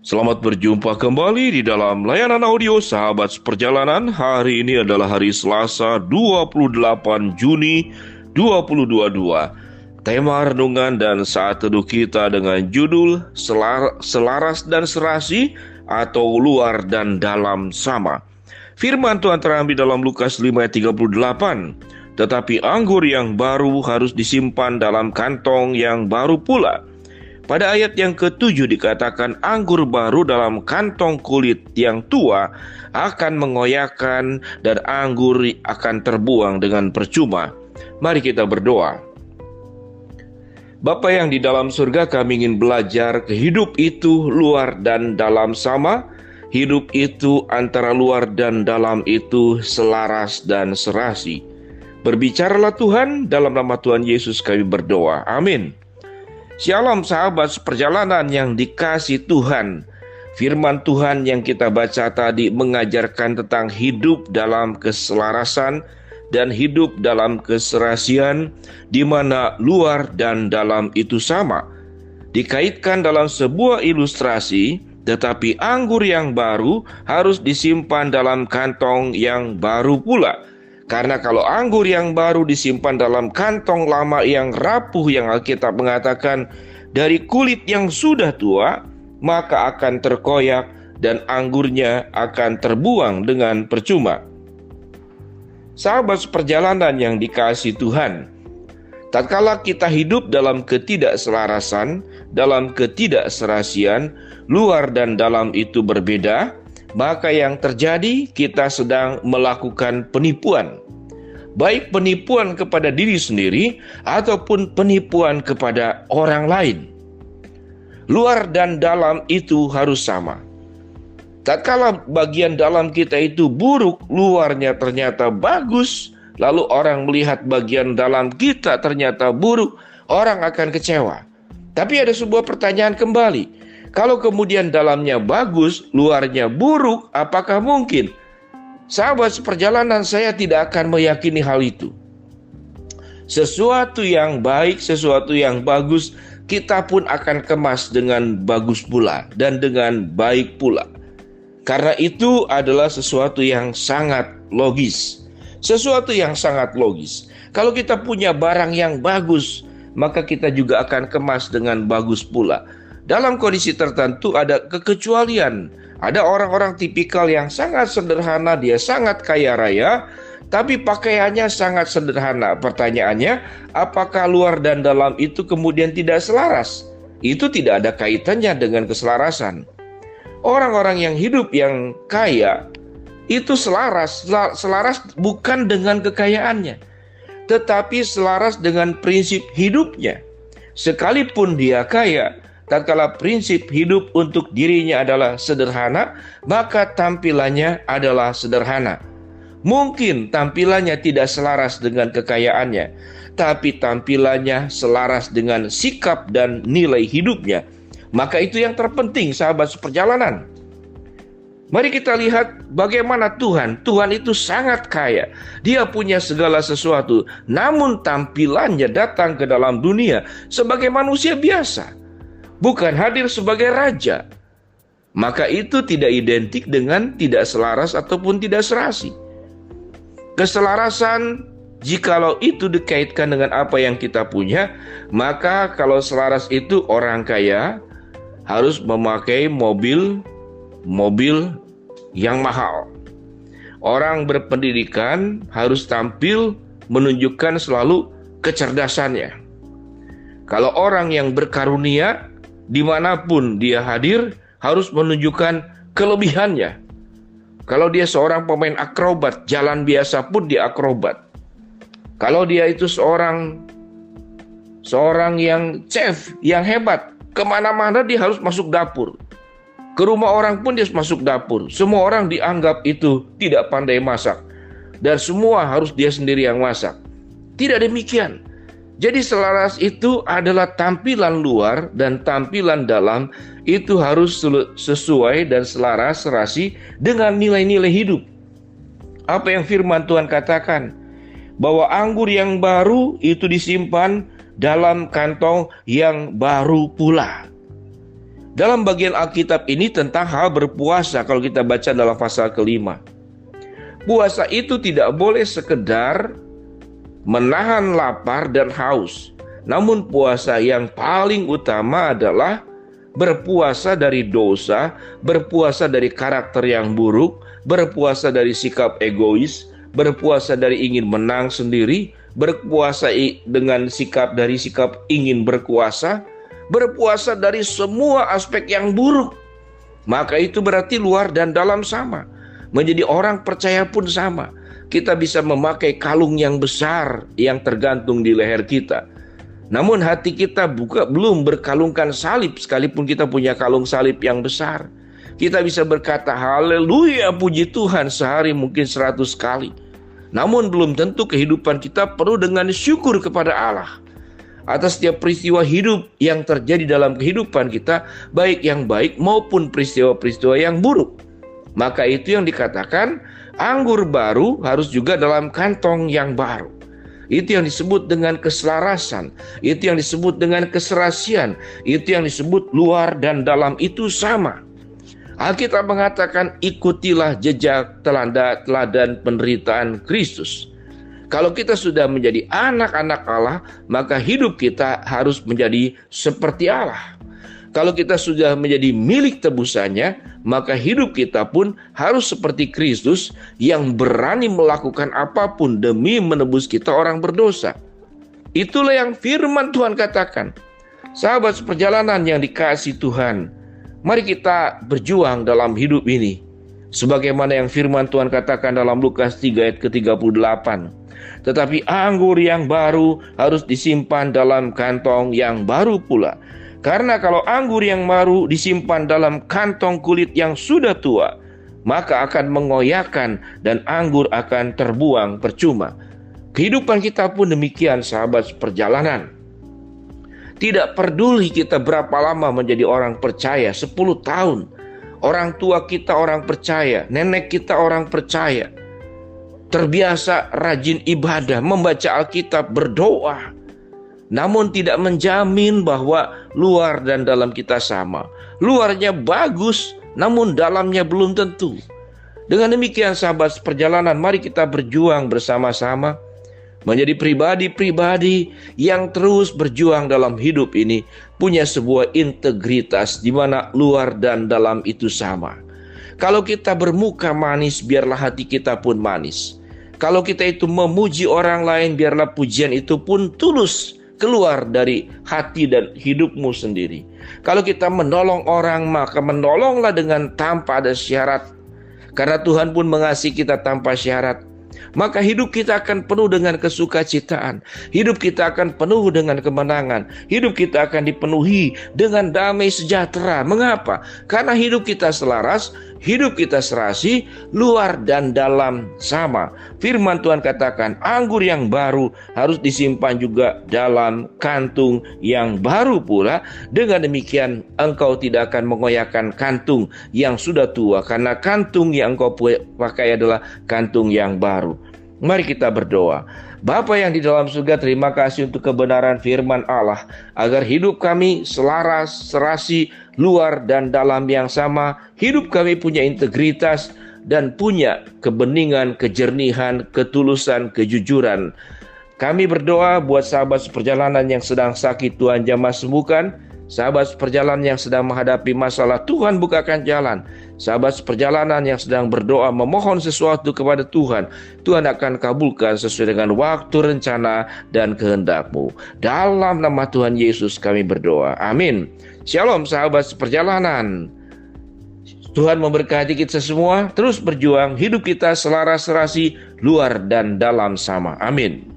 Selamat berjumpa kembali di dalam layanan audio Sahabat Seperjalanan. Hari ini adalah hari Selasa 28 Juni 2022. Tema renungan dan saat teduh kita dengan judul Selaras dan Serasi atau Luar dan Dalam Sama. Firman Tuhan terambil dalam Lukas 5 ayat 38. Tetapi anggur yang baru harus disimpan dalam kantong yang baru pula. Pada ayat yang ke-7 dikatakan anggur baru dalam kantong kulit yang tua akan mengoyakkan dan anggur akan terbuang dengan percuma. Mari kita berdoa. Bapa yang di dalam surga, kami ingin belajar hidup itu luar dan dalam sama. Hidup itu antara luar dan dalam itu selaras dan serasi. Berbicaralah Tuhan, dalam nama Tuhan Yesus kami berdoa. Amin. Shalom sahabat seperjalanan yang dikasihi Tuhan. Firman Tuhan yang kita baca tadi mengajarkan tentang hidup dalam keselarasan dan hidup dalam keserasian, di mana luar dan dalam itu sama. Dikaitkan dalam sebuah ilustrasi, tetapi anggur yang baru harus disimpan dalam kantong yang baru pula. Karena kalau anggur yang baru disimpan dalam kantong lama yang rapuh, yang Alkitab mengatakan dari kulit yang sudah tua, maka akan terkoyak dan anggurnya akan terbuang dengan percuma. Sahabat seperjalanan yang dikasihi Tuhan, tatkala kita hidup dalam ketidakselarasan, dalam ketidakserasian, luar dan dalam itu berbeda, maka yang terjadi kita sedang melakukan penipuan. Baik penipuan kepada diri sendiri ataupun penipuan kepada orang lain. Luar dan dalam itu harus sama. Tatkala bagian dalam kita itu buruk, luarnya ternyata bagus, lalu orang melihat bagian dalam kita ternyata buruk, orang akan kecewa. Tapi ada sebuah pertanyaan kembali. Kalau kemudian dalamnya bagus, luarnya buruk, apakah mungkin? Sahabat seperjalanan, saya tidak akan meyakini hal itu. Sesuatu yang baik, sesuatu yang bagus, kita pun akan kemas dengan bagus pula dan dengan baik pula. Karena itu adalah sesuatu yang sangat logis. Sesuatu yang sangat logis. Kalau kita punya barang yang bagus, maka kita juga akan kemas dengan bagus pula. Dalam kondisi tertentu ada kekecualian. Ada orang-orang tipikal yang sangat sederhana, dia sangat kaya raya, tapi pakaiannya sangat sederhana. Pertanyaannya, apakah luar dan dalam itu kemudian tidak selaras? Itu tidak ada kaitannya dengan keselarasan. Orang-orang yang hidup yang kaya, itu selaras bukan dengan kekayaannya, tetapi selaras dengan prinsip hidupnya. Sekalipun dia kaya, tatkala prinsip hidup untuk dirinya adalah sederhana, maka tampilannya adalah sederhana. Mungkin tampilannya tidak selaras dengan kekayaannya, tapi tampilannya selaras dengan sikap dan nilai hidupnya. Maka itu yang terpenting, sahabat seperjalanan. Mari kita lihat bagaimana Tuhan itu sangat kaya. Dia punya segala sesuatu, namun tampilannya datang ke dalam dunia sebagai manusia biasa, bukan hadir sebagai raja. Maka itu tidak identik dengan tidak selaras ataupun tidak serasi. Keselarasan, jikalau itu dikaitkan dengan apa yang kita punya, maka kalau selaras itu orang kaya harus memakai mobil yang mahal. Orang berpendidikan harus tampil menunjukkan selalu kecerdasannya. Kalau orang yang berkarunia, dimanapun dia hadir, harus menunjukkan kelebihannya. Kalau dia seorang pemain akrobat, jalan biasa pun dia akrobat. Kalau dia itu seorang yang chef, yang hebat, kemana-mana dia harus masuk dapur. Ke rumah orang pun dia harus masuk dapur. Semua orang dianggap itu tidak pandai masak, dan semua harus dia sendiri yang masak. Tidak demikian. Jadi selaras itu adalah tampilan luar dan tampilan dalam itu harus sesuai dan selaras serasi dengan nilai-nilai hidup. Apa yang firman Tuhan katakan? Bahwa anggur yang baru itu disimpan dalam kantong yang baru pula. Dalam bagian Alkitab ini tentang hal berpuasa kalau kita baca dalam pasal ke-5. Puasa itu tidak boleh sekedar menahan lapar dan haus. Namun puasa yang paling utama adalah berpuasa dari dosa, berpuasa dari karakter yang buruk, berpuasa dari sikap egois, berpuasa dari ingin menang sendiri, berpuasa dengan sikap ingin berkuasa, berpuasa dari semua aspek yang buruk. Maka itu berarti luar dan dalam sama. Menjadi orang percaya pun sama. Kita bisa memakai kalung yang besar yang tergantung di leher kita. Namun hati kita belum berkalungkan salib, sekalipun kita punya kalung salib yang besar. Kita bisa berkata haleluya puji Tuhan sehari mungkin 100 kali. Namun belum tentu kehidupan kita penuh dengan syukur kepada Allah atas setiap peristiwa hidup yang terjadi dalam kehidupan kita, baik yang baik maupun peristiwa-peristiwa yang buruk. Maka itu yang dikatakan anggur baru harus juga dalam kantong yang baru. Itu yang disebut dengan keselarasan, itu yang disebut dengan keserasian, itu yang disebut luar dan dalam itu sama. Alkitab mengatakan ikutilah jejak teladan penderitaan Kristus. Kalau kita sudah menjadi anak-anak Allah, maka hidup kita harus menjadi seperti Allah. Kalau kita sudah menjadi milik tebusannya, maka hidup kita pun harus seperti Kristus yang berani melakukan apapun demi menebus kita orang berdosa. Itulah yang firman Tuhan katakan. Sahabat seperjalanan yang dikasihi Tuhan, mari kita berjuang dalam hidup ini. Sebagaimana yang firman Tuhan katakan dalam Lukas 3 ayat ke-38. Tetapi anggur yang baru harus disimpan dalam kantong yang baru pula. Karena kalau anggur yang baru disimpan dalam kantong kulit yang sudah tua, maka akan mengoyakkan dan anggur akan terbuang percuma. Kehidupan kita pun demikian, sahabat perjalanan. Tidak peduli kita berapa lama menjadi orang percaya, 10 tahun. Orang tua kita orang percaya, nenek kita orang percaya. Terbiasa rajin ibadah, membaca Alkitab, berdoa. Namun tidak menjamin bahwa luar dan dalam kita sama. Luarnya bagus, namun dalamnya belum tentu. Dengan demikian sahabat perjalanan, mari kita berjuang bersama-sama. Menjadi pribadi-pribadi yang terus berjuang dalam hidup ini. Punya sebuah integritas di mana luar dan dalam itu sama. Kalau kita bermuka manis, biarlah hati kita pun manis. Kalau kita itu memuji orang lain, biarlah pujian itu pun tulus keluar dari hati dan hidupmu sendiri. Kalau kita menolong orang, maka menolonglah dengan tanpa ada syarat. Karena Tuhan pun mengasihi kita tanpa syarat. Maka hidup kita akan penuh dengan kesukacitaan. Hidup kita akan penuh dengan kemenangan. Hidup kita akan dipenuhi dengan damai sejahtera. Mengapa? Karena hidup kita selaras, hidup kita serasi, luar dan dalam sama. Firman Tuhan katakan, anggur yang baru harus disimpan juga dalam kantung yang baru pula. Dengan demikian, engkau tidak akan mengoyakkan kantung yang sudah tua, karena kantung yang engkau pakai adalah kantung yang baru. Mari kita berdoa. Bapa yang di dalam surga, terima kasih untuk kebenaran firman Allah, agar hidup kami selaras, serasi, luar dan dalam yang sama. Hidup kami punya integritas dan punya kebeningan, kejernihan, ketulusan, kejujuran. Kami berdoa buat sahabat seperjalanan yang sedang sakit, Tuhan jamah sembuhkan. Sahabat seperjalanan yang sedang menghadapi masalah, Tuhan bukakan jalan. Sahabat seperjalanan yang sedang berdoa memohon sesuatu kepada Tuhan, Tuhan akan kabulkan sesuai dengan waktu, rencana, dan kehendak-Mu. Dalam nama Tuhan Yesus kami berdoa. Amin. Shalom sahabat seperjalanan. Tuhan memberkati kita semua. Terus berjuang, hidup kita selaras serasi, luar dan dalam sama. Amin.